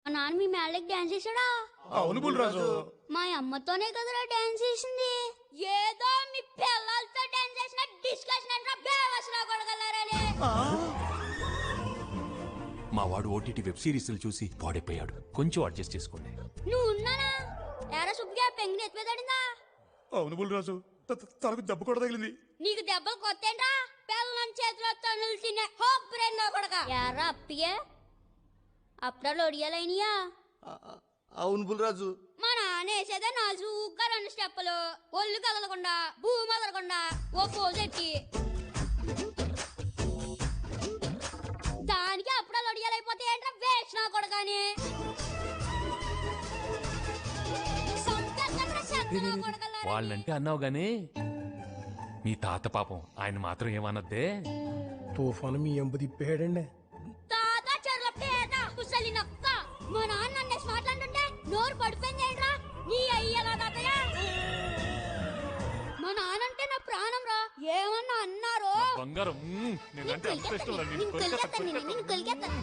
మా నాన్న మీ మేళ్ళకి డాన్స్ చేసాడా? అవును బుల్రాజు. మా అమ్మతోనే కదరా డాన్స్ చేసింది. ఏదో మీ పిల్లలతో డాన్స్ చేసిన డిస్కషన్ అంటే బేవసన కొడగలరని. మా వాడు ఓటీటీ వెబ్ సిరీస్ చూసి పాడైపోయాడు. కొంచెం అడ్జస్ట్ చేసుకోండి. నువ్వు ఉన్నానా? ఎరా సుబ్బిగా పెంగిని ఎత్తిపోతాడిందా? అవును బుల్రాజు, తలకు దెబ్బ కూడా తగిలింది. నీకు దెబ్బలు కొత్తేంట్రా? పిల్లల చేతిలో తనులు తినే హోప్రెన్ కొడక. ఎరా అప్పిగే అప్పుడు ఒడియాలైనయా? అవును బుల్రాజు. మా నాన్న వేసేదే నాజుగా 2 స్టెప్పులు, ఒళ్ళు కదలకుండా భూమి కదలకుండా ఓ పోజు ఎట్టి దానికి అప్పుడు ఒడియాలైపోతే ఏంట్రా వేసిన కొడగాని. వాళ్ళంటే అన్నావు గానీ మీ తాత పాపం ఆయన మాత్రం ఏమన్నద్దే? తుఫాను మీ ఎంపు తిప్పేయడండి. తాత చెర్ల పేద కుసలి నక్క. మా నాన్న నన్నేసి మాట్లాడుతుంటే నోరు పడిపోయింది ఏంట్రా నీ అయ్యలా తాతయ్య. మా నాన్నంటే నా ప్రాణం రా. ఏమన్నా అన్నారో బంగారం. నేను కొలికేస్తాను.